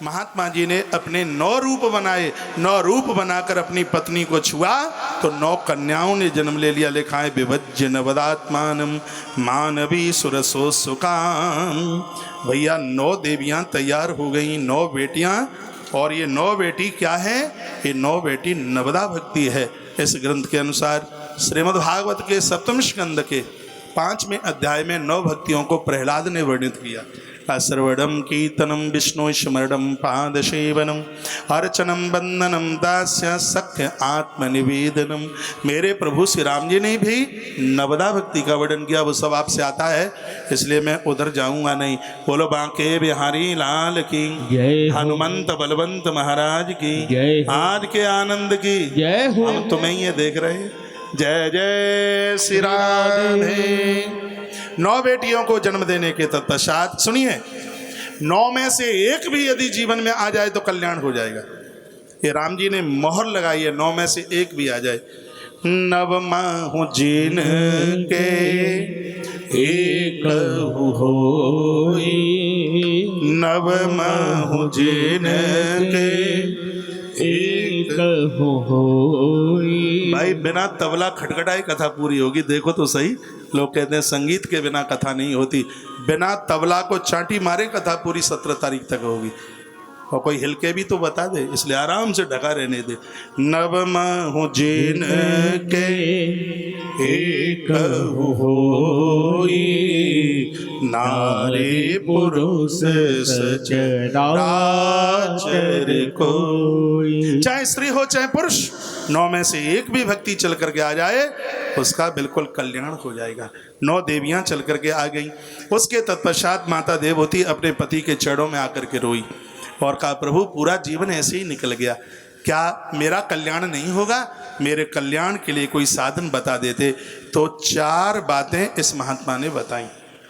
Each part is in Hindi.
महात्मा जी ने अपने 9 रूप बनाए, 9 रूप बनाकर अपनी पत्नी को छुआ तो 9 कन्याओं ने जन्म ले लिया। लिखा है विभज्य नवदात्मानम मानवी सुरसो सुकाम। भैया 9 देवियां तैयार हो गई, 9 बेटियां, और ये 9 बेटी क्या है? ये 9 बेटी नवदा भक्ति है। इस ग्रंथ के अनुसार श्रीमद् भागवत के 7वें स्कंद के 5वें अध्याय में 9 भक्तियों को प्रहलाद ने वर्णित किया। सर्वणम कीर्तनम विष्णु स्मरणम पादसेवनम अर्चनम बंदनम दास्य सख्य आत्मनिवेदनम। मेरे प्रभु श्री राम जी ने भी नवदा भक्ति का वर्णन किया, वो सब आपसे आता है इसलिए मैं उधर जाऊंगा नहीं। बोलो बांके बिहारी लाल की जय, हनुमंत बलवंत महाराज की जय, आज के आनंद की जय हो। हम तुम्हें ये देख रहे हैं। जय जय श्री राधे। 9 बेटियों को जन्म देने के तत्पश्चात सुनिए, 9 में से एक भी यदि जीवन में आ जाए तो कल्याण हो जाएगा। ये राम जी ने मोहर लगाई है, 9 में से एक भी आ जाए। नव माहु जिन के एक होई, नव माहु जिन के एक होई। भाई बिना तबला खटखटाए कथा पूरी होगी। देखो तो सही, लोग कहते हैं संगीत के बिना कथा नहीं होती। बिना तबला को चांटी मारे कथा पूरी 17 तारीख तक होगी। और कोई हिल के भी तो बता दे, इसलिए आराम से ढका रहने दे। नव माहु जिन के एक होई, नारी पुरुष सचराचर कोई। चाहे स्त्री हो चाहे पुरुष, 9 में से एक भी भक्ति चल करके आ जाए उसका बिल्कुल कल्याण हो जाएगा। 9 देवियां चल करके आ गई। उसके तत्पश्चात माता देवहूति अपने पति के चरणों में आकर के रोई और कहा, प्रभु पूरा जीवन ऐसे ही निकल गया, क्या मेरा कल्याण नहीं होगा? मेरे कल्याण के लिए कोई साधन बता देते। तो 4 बातें इस महात्मा ने बताई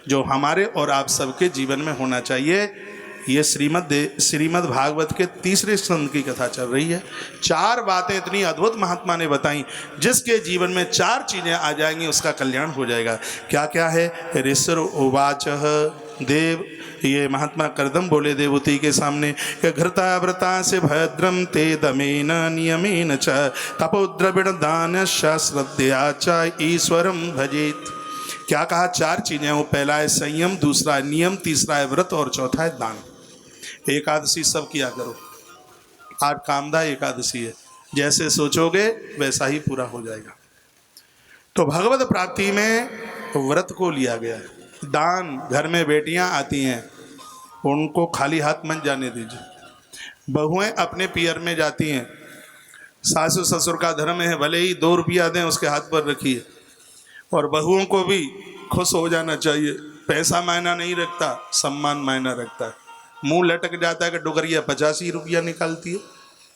जो हमारे और आप सबके जीवन में होना चाहिए। ये श्रीमद् भागवत के 3रे स्कंद की कथा चल रही है। 4 बातें इतनी अद्भुत महात्मा ने बताई, जिसके जीवन में 4 चीज़ें आ जाएंगी उसका कल्याण हो जाएगा। क्या क्या है? ऋषिर उवाच देव, ये महात्मा करदम बोले देवहूति के सामने कि घृता व्रता से भद्रम ते दमेन नियमेन च तपोद्रविण दान श्रद्धया च ईश्वरम भजेत। क्या कहा? 4 चीज़ें। वो पहला है संयम, दूसरा है नियम, तीसरा है व्रत और चौथा है दान। एकादशी सब किया करो। आज कामदा एकादशी है, जैसे सोचोगे वैसा ही पूरा हो जाएगा। तो भगवत प्राप्ति में व्रत को लिया गया है। दान, घर में बेटियां आती हैं उनको खाली हाथ मत जाने दीजिए। बहुएं अपने पियर में जाती हैं, सासु ससुर का धर्म है भले ही 2 रुपया दें उसके हाथ पर रखिए। और बहुओं को भी खुश हो जाना चाहिए। पैसा मायना नहीं रखता, सम्मान मायना रखता है। मुंह लटक जाता है कि डुगरिया 85 रुपया निकालती है।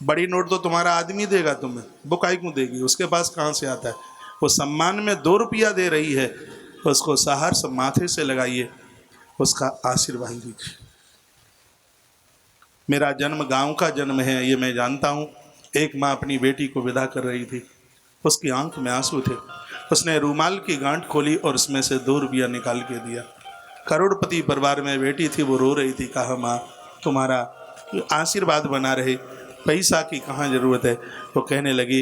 बड़ी नोट तो तुम्हारा आदमी देगा तुम्हें, वो काहे क्यों देगी? उसके पास कहाँ से आता है? वो सम्मान में 2 रुपया दे रही है, उसको सहर्ष माथे से लगाइए, उसका आशीर्वाद लीजिए। मेरा जन्म गांव का जन्म है, ये मैं जानता हूँ। एक माँ अपनी बेटी को विदा कर रही थी, उसकी आंख में आंसू थे। उसने रूमाल की गांठ खोली और उसमें से 2 रुपया निकाल के दिया। करोड़पति परिवार में बेटी थी, वो रो रही थी। कहा, माँ तुम्हारा आशीर्वाद बना रहे, पैसा की कहाँ ज़रूरत है। वो कहने लगी,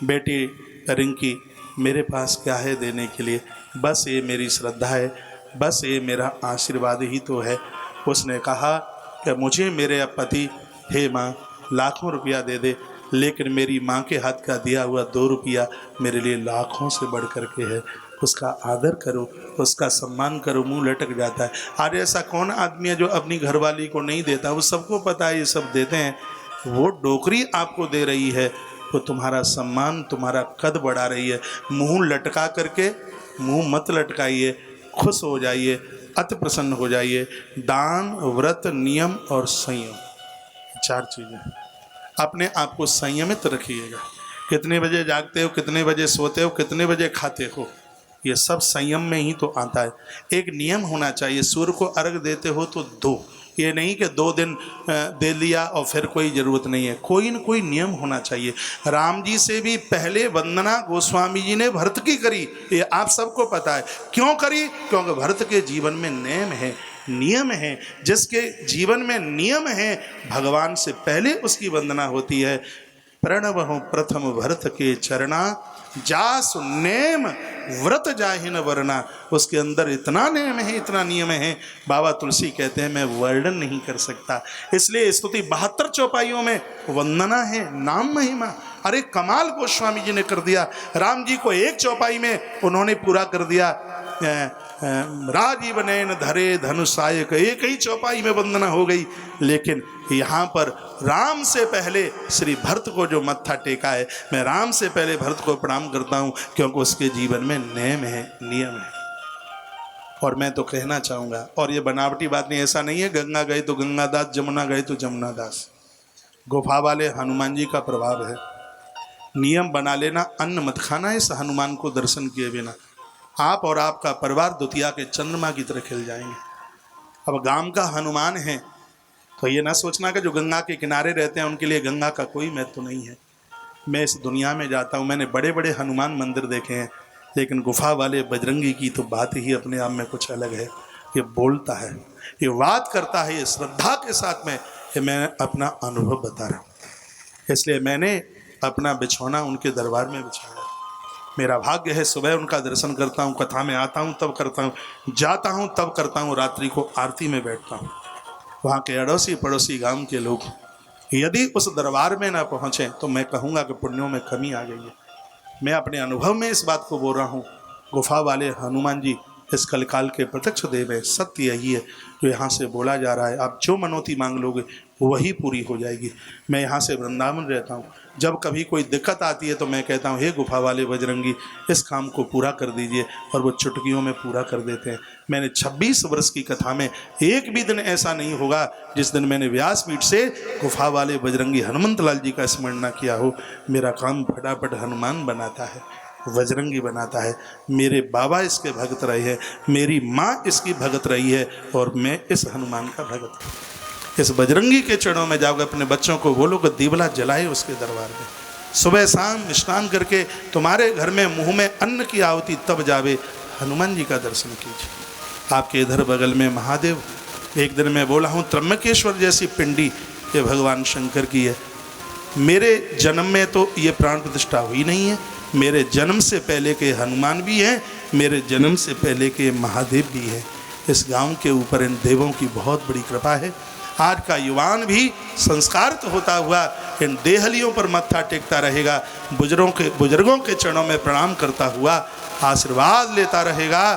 बेटी रिंकी मेरे पास क्या है देने के लिए, बस ये मेरी श्रद्धा है, बस ये मेरा आशीर्वाद ही तो है। उसने कहा कि मुझे मेरे पति, हे माँ लाखों रुपया दे दे, लेकिन मेरी माँ के हाथ का दिया हुआ 2 रुपया मेरे लिए लाखों से बढ़ कर के है। उसका आदर करो, उसका सम्मान करो। मुंह लटक जाता है। आज ऐसा कौन आदमी है जो अपनी घरवाली को नहीं देता? वो सबको पता है ये सब देते हैं। वो डोकरी आपको दे रही है, वो तुम्हारा सम्मान, तुम्हारा कद बढ़ा रही है। मुंह लटका करके मुंह मत लटकाइए, खुश हो जाइए, अति प्रसन्न हो जाइए। दान, व्रत, नियम और संयम, 4 चीज़ें। अपने आप को संयमित रखिएगा। कितने बजे जागते हो, कितने बजे सोते हो, कितने बजे खाते हो, ये सब संयम में ही तो आता है। एक नियम होना चाहिए। सूर्य को अर्घ देते हो तो 2, ये नहीं कि 2 दिन दे लिया और फिर कोई ज़रूरत नहीं है। कोई न कोई नियम होना चाहिए। राम जी से भी पहले वंदना गोस्वामी जी ने भरत की करी, ये आप सबको पता है। क्यों करी? क्योंकि भरत के जीवन में नेम है नियम हैं, जिसके जीवन में नियम हैं, भगवान से पहले उसकी वंदना होती है। प्रणव प्रथम भरत के चरणा, जास नेम व्रत जाहिन वरना। उसके अंदर इतना नेम है, इतना नियम है, बाबा तुलसी कहते हैं मैं वर्णन नहीं कर सकता। इसलिए स्तुति 72 चौपाइयों में वंदना है, नाम महिमा। अरे कमाल गोस्वामी जी ने कर दिया। राम जी को एक चौपाई में उन्होंने पूरा कर दिया। राजीव नयन धरे धनुषायक, एक ही चौपाई में वंदना हो गई। लेकिन यहाँ पर राम से पहले श्री भरत को जो मत्था टेका है, मैं राम से पहले भरत को प्रणाम करता हूँ, क्योंकि उसके जीवन में नेम है, नियम है। और मैं तो कहना चाहूँगा, और ये बनावटी बात नहीं, ऐसा नहीं है गंगा गए तो गंगादास, जमुना गए तो जमुनादास। गुफा वाले हनुमान जी का प्रभाव है। नियम बना लेना, अन्न मत खाना इस हनुमान को दर्शन किए बिना। आप और आपका परिवार द्वितीया के चंद्रमा की तरह खिल जाएंगे। अब गांव का हनुमान है तो ये ना सोचना कि जो गंगा के किनारे रहते हैं उनके लिए गंगा का कोई महत्व तो नहीं है। मैं इस दुनिया में जाता हूँ, मैंने बड़े बड़े हनुमान मंदिर देखे हैं, लेकिन गुफा वाले बजरंगी की तो बात ही अपने आप में कुछ अलग है। ये बोलता है, ये बात करता है, ये श्रद्धा के साथ में, ये मैं अपना अनुभव बता रहा हूँ। इसलिए मैंने अपना बिछौना उनके दरबार में बिछाया। मेरा भाग्य है, सुबह उनका दर्शन करता हूँ, कथा में आता हूँ तब करता हूँ, जाता हूँ तब करता हूँ, रात्रि को आरती में बैठता हूँ। वहाँ के अड़ोसी पड़ोसी गांव के लोग यदि उस दरबार में ना पहुँचे तो मैं कहूँगा कि पुण्यों में कमी आ गई है। मैं अपने अनुभव में इस बात को बोल रहा हूँ। गुफा वाले हनुमान जी इस कलकाल के प्रत्यक्ष देव है। सत्य यही है जो यहाँ से बोला जा रहा है। आप जो मनौती मांग लोगे वही पूरी हो जाएगी। मैं यहाँ से वृंदावन रहता हूँ, जब कभी कोई दिक्कत आती है तो मैं कहता हूँ हे गुफा वाले बजरंगी, इस काम को पूरा कर दीजिए, और वो चुटकियों में पूरा कर देते हैं। मैंने 26 वर्ष की कथा में एक भी दिन ऐसा नहीं होगा जिस दिन मैंने व्यासपीठ से गुफा वाले बजरंगी हनुमंत लाल जी का स्मरण न किया हो। मेरा काम फटाफट हनुमान बनाता है, बजरंगी बनाता है। मेरे बाबा इसके भगत रहे हैं, मेरी माँ इसकी भगत रही है, और मैं इस हनुमान का भगत हूँ। इस बजरंगी के चरणों में जाओगे, अपने बच्चों को बोलो कि दीवला जलाए उसके दरबार में। सुबह शाम स्नान करके तुम्हारे घर में मुंह में अन्न की आहुति तब जावे, हनुमान जी का दर्शन कीजिए। आपके इधर बगल में महादेव, एक दिन मैं बोला हूँ त्र्यंबकेश्वर जैसी पिंडी ये भगवान शंकर की है। मेरे जन्म में तो ये प्राण प्रतिष्ठा हुई नहीं है। मेरे जन्म से पहले के हनुमान भी हैं, मेरे जन्म से पहले के महादेव भी हैं। इस गांव के ऊपर इन देवों की बहुत बड़ी कृपा है। आज का युवान भी संस्कारित होता हुआ इन देहलियों पर मत्था टेकता रहेगा, बुजुर्गों के चरणों में प्रणाम करता हुआ आशीर्वाद लेता रहेगा।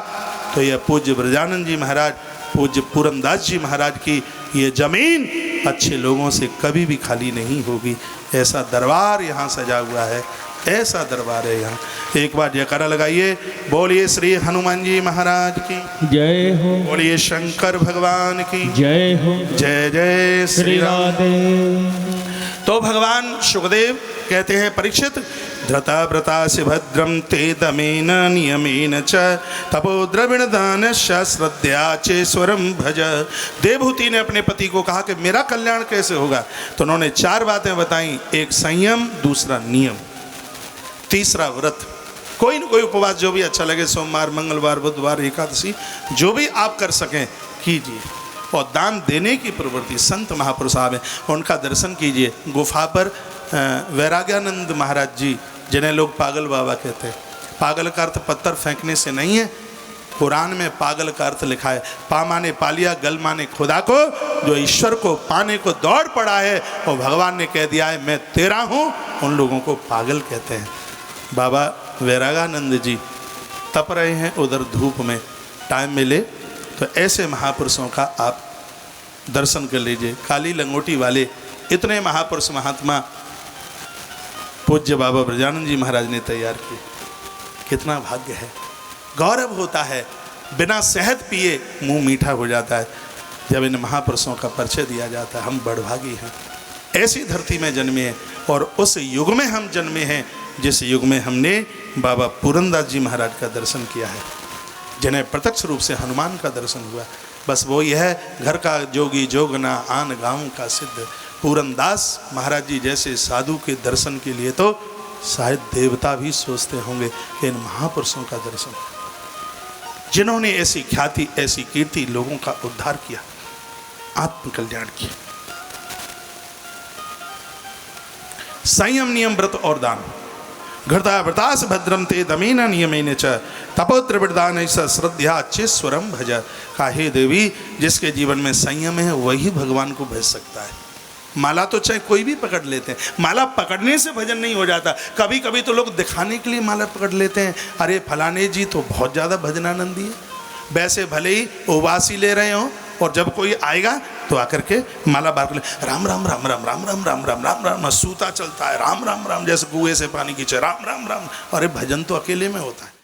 तो यह पूज्य ब्रजानंद जी महाराज, पूज्य पूरनदास जी महाराज की ये जमीन अच्छे लोगों से कभी भी खाली नहीं होगी। ऐसा दरबार यहाँ सजा हुआ है, ऐसा दरबार है यहाँ। एक बार जयकारा लगाइए, बोलिए श्री हनुमान जी महाराज की जय हो, बोलिए शंकर भगवान की जय हो, जय जय श्री राम। राधे। तो भगवान सुखदेव कहते हैं परीक्षित, धृता व्रता से भद्रम ते दमेन नियमेन च तपो द्रविण दान श्रद्धा चेश्वरम भज। देवहूति ने अपने पति को कहा कि मेरा कल्याण कैसे होगा, तो उन्होंने 4 बातें बताई। एक संयम, दूसरा नियम, तीसरा व्रत। कोई न कोई उपवास जो भी अच्छा लगे, सोमवार, मंगलवार, बुधवार, एकादशी, जो भी आप कर सकें कीजिए। और दान देने की प्रवृत्ति, संत महापुरुष साहब हैं, उनका दर्शन कीजिए। गुफा पर वैराग्यानंद महाराज जी, जिन्हें लोग पागल बाबा कहते हैं। पागल का अर्थ पत्थर फेंकने से नहीं है। कुरान में पागल का अर्थ लिखा है, पा माने पा लिया, गल माने खुदा को। जो ईश्वर को पाने को दौड़ पड़ा है और भगवान ने कह दिया है मैं तेरा हूँ, उन लोगों को पागल कहते हैं। बाबा वैरागानंद जी तप रहे हैं उधर धूप में, टाइम मिले तो ऐसे महापुरुषों का आप दर्शन कर लीजिए। काली लंगोटी वाले इतने महापुरुष महात्मा पूज्य बाबा ब्रजानंद जी महाराज ने तैयार किए। कितना भाग्य है, गौरव होता है। बिना शहद पिए मुंह मीठा हो जाता है जब इन महापुरुषों का परिचय दिया जाता है। हम बड़भागी हैं, ऐसी धरती में जन्मे हैं, और उस युग में हम जन्मे हैं जिस युग में हमने बाबा पूरनदास जी महाराज का दर्शन किया है, जिन्हें प्रत्यक्ष रूप से हनुमान का दर्शन हुआ। बस वो यह घर का जोगी जोगना आन गाँव का सिद्ध। पूरनदास महाराज जी जैसे साधु के दर्शन के लिए तो शायद देवता भी सोचते होंगे कि इन महापुरुषों का दर्शन। जिन्होंने ऐसी ख्याति, ऐसी कीर्ति, लोगों का उद्धार किया, आत्म कल्याण किया। संयम, नियम, व्रत और दान। घृता व्रतास भद्रम ते दमेन नियमेन च तपोत्र वरदान श्रद्धा चेश्वरम भज। का हे देवी, जिसके जीवन में संयम है वही भगवान को भज सकता है। माला तो चाहे कोई भी पकड़ लेते हैं, माला पकड़ने से भजन नहीं हो जाता। कभी कभी तो लोग दिखाने के लिए माला पकड़ लेते हैं, अरे फलाने जी तो बहुत ज़्यादा भजनानंदी है। वैसे भले ही उबासी ले रहे हो, और जब कोई आएगा तो आकर के माला बार ले, राम राम राम राम राम राम राम राम राम राम, सूता चलता है राम राम राम, जैसे कुएं से पानी खींचे राम राम राम। अरे भजन तो अकेले में होता है।